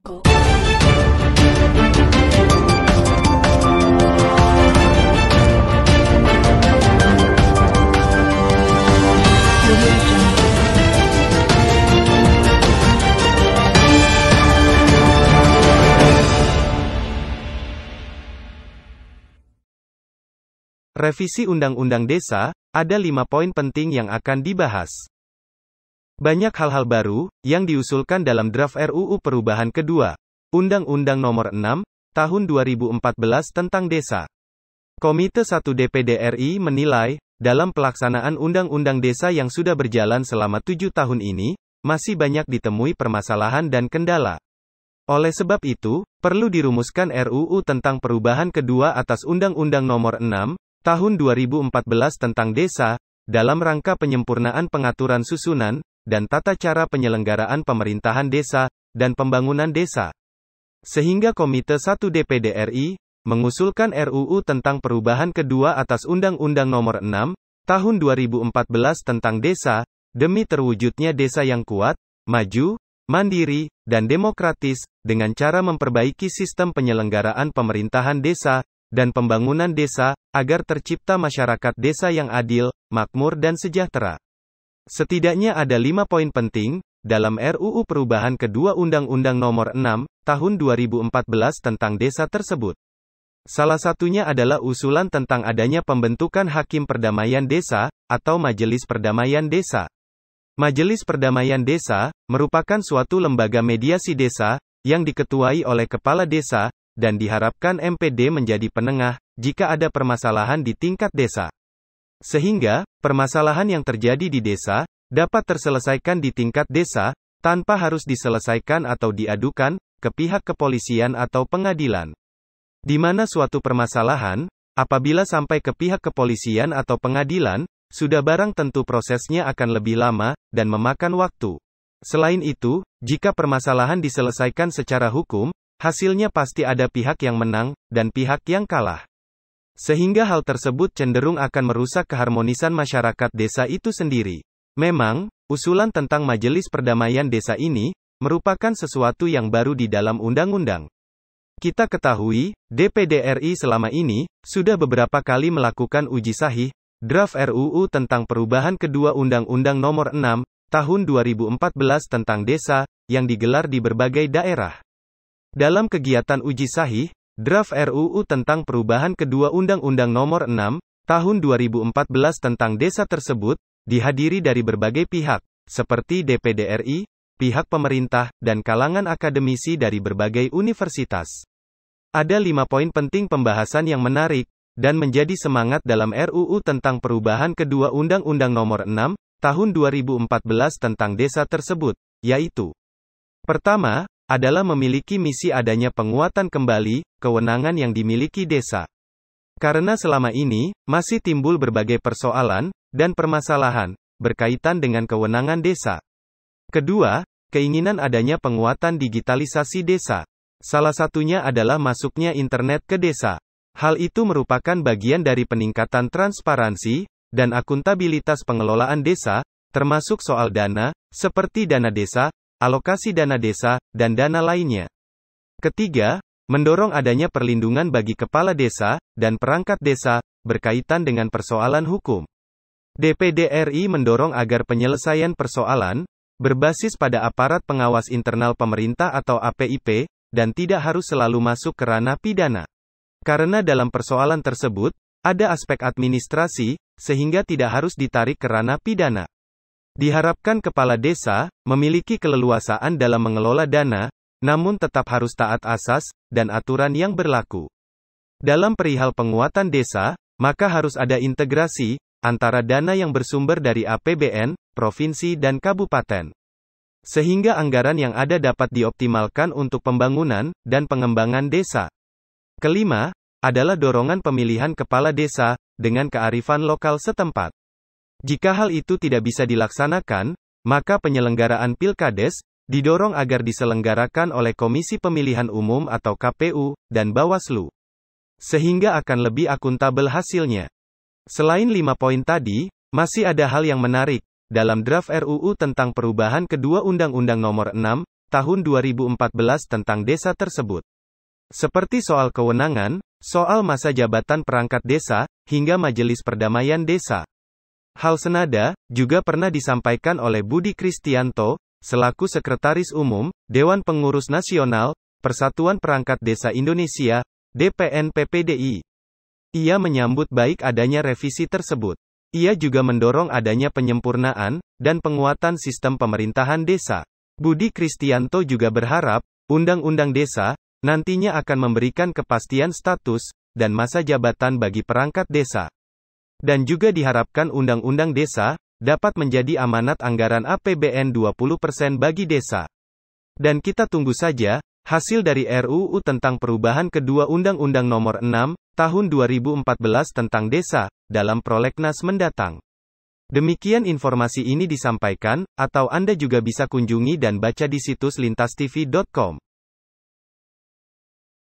Revisi Undang-Undang Desa, ada 5 poin penting yang akan dibahas. Banyak hal-hal baru, yang diusulkan dalam draft RUU perubahan kedua, Undang-Undang Nomor 6, Tahun 2014 tentang Desa. Komite 1 DPD RI menilai, dalam pelaksanaan Undang-Undang Desa yang sudah berjalan selama 7 tahun ini, masih banyak ditemui permasalahan dan kendala. Oleh sebab itu, perlu dirumuskan RUU tentang perubahan kedua atas Undang-Undang Nomor 6, Tahun 2014 tentang Desa, dalam rangka penyempurnaan pengaturan susunan, dan tata cara penyelenggaraan pemerintahan desa, dan pembangunan desa. Sehingga Komite 1 DPD RI, mengusulkan RUU tentang perubahan kedua atas Undang-Undang Nomor 6, Tahun 2014 tentang Desa, demi terwujudnya desa yang kuat, maju, mandiri, dan demokratis, dengan cara memperbaiki sistem penyelenggaraan pemerintahan desa, dan pembangunan desa, agar tercipta masyarakat desa yang adil, makmur dan sejahtera. Setidaknya ada 5 poin penting, dalam RUU perubahan kedua Undang-Undang Nomor 6, Tahun 2014 tentang Desa tersebut. Salah satunya adalah usulan tentang adanya pembentukan Hakim Perdamaian Desa, atau Majelis Perdamaian Desa. Majelis Perdamaian Desa, merupakan suatu lembaga mediasi desa, yang diketuai oleh Kepala Desa, dan diharapkan MPD menjadi penengah, jika ada permasalahan di tingkat desa. Sehingga, permasalahan yang terjadi di desa, dapat terselesaikan di tingkat desa, tanpa harus diselesaikan atau diadukan, ke pihak kepolisian atau pengadilan. Di mana suatu permasalahan, apabila sampai ke pihak kepolisian atau pengadilan, sudah barang tentu prosesnya akan lebih lama, dan memakan waktu. Selain itu, jika permasalahan diselesaikan secara hukum, hasilnya pasti ada pihak yang menang, dan pihak yang kalah. Sehingga hal tersebut cenderung akan merusak keharmonisan masyarakat desa itu sendiri. Memang, usulan tentang Majelis Perdamaian Desa ini, merupakan sesuatu yang baru di dalam undang-undang. Kita ketahui, DPD RI selama ini, sudah beberapa kali melakukan uji sahih, draft RUU tentang perubahan kedua Undang-Undang Nomor 6, Tahun 2014 tentang Desa, yang digelar di berbagai daerah. Dalam kegiatan uji sahih, draft RUU tentang perubahan kedua Undang-Undang Nomor 6, Tahun 2014 tentang Desa tersebut, dihadiri dari berbagai pihak, seperti DPD RI, pihak pemerintah, dan kalangan akademisi dari berbagai universitas. Ada 5 poin penting pembahasan yang menarik, dan menjadi semangat dalam RUU tentang perubahan kedua Undang-Undang Nomor 6, Tahun 2014 tentang Desa tersebut, yaitu: pertama, adalah memiliki misi adanya penguatan kembali, kewenangan yang dimiliki desa. Karena selama ini, masih timbul berbagai persoalan, dan permasalahan, berkaitan dengan kewenangan desa. Kedua, keinginan adanya penguatan digitalisasi desa. Salah satunya adalah masuknya internet ke desa. Hal itu merupakan bagian dari peningkatan transparansi, dan akuntabilitas pengelolaan desa, termasuk soal dana, seperti dana desa, alokasi dana desa, dan dana lainnya. Ketiga, mendorong adanya perlindungan bagi kepala desa, dan perangkat desa, berkaitan dengan persoalan hukum. DPD RI mendorong agar penyelesaian persoalan, berbasis pada aparat pengawas internal pemerintah atau APIP, dan tidak harus selalu masuk ke ranah pidana. Karena dalam persoalan tersebut, ada aspek administrasi, sehingga tidak harus ditarik ke ranah pidana. Diharapkan kepala desa, memiliki keleluasaan dalam mengelola dana, namun tetap harus taat asas, dan aturan yang berlaku. Dalam perihal penguatan desa, maka harus ada integrasi, antara dana yang bersumber dari APBN, provinsi dan kabupaten. Sehingga anggaran yang ada dapat dioptimalkan untuk pembangunan, dan pengembangan desa. Kelima, adalah dorongan pemilihan kepala desa, dengan kearifan lokal setempat. Jika hal itu tidak bisa dilaksanakan, maka penyelenggaraan pilkades, didorong agar diselenggarakan oleh Komisi Pemilihan Umum atau KPU, dan Bawaslu. Sehingga akan lebih akuntabel hasilnya. Selain 5 poin tadi, masih ada hal yang menarik, dalam draft RUU tentang perubahan kedua Undang-Undang Nomor 6, Tahun 2014 tentang desa tersebut. Seperti soal kewenangan, soal masa jabatan perangkat desa, hingga Majelis Perdamaian Desa. Hal senada juga pernah disampaikan oleh Budi Kristianto, selaku Sekretaris Umum, Dewan Pengurus Nasional, Persatuan Perangkat Desa Indonesia, DPN-PPDI. Ia menyambut baik adanya revisi tersebut. Ia juga mendorong adanya penyempurnaan dan penguatan sistem pemerintahan desa. Budi Kristianto juga berharap, Undang-Undang Desa nantinya akan memberikan kepastian status dan masa jabatan bagi perangkat desa. Dan juga diharapkan Undang-Undang Desa dapat menjadi amanat anggaran APBN 20% bagi desa. Dan kita tunggu saja hasil dari RUU tentang perubahan kedua Undang-Undang Nomor 6 Tahun 2014 tentang desa dalam prolegnas mendatang. Demikian informasi ini disampaikan, atau Anda juga bisa kunjungi dan baca di situs lintastv.com.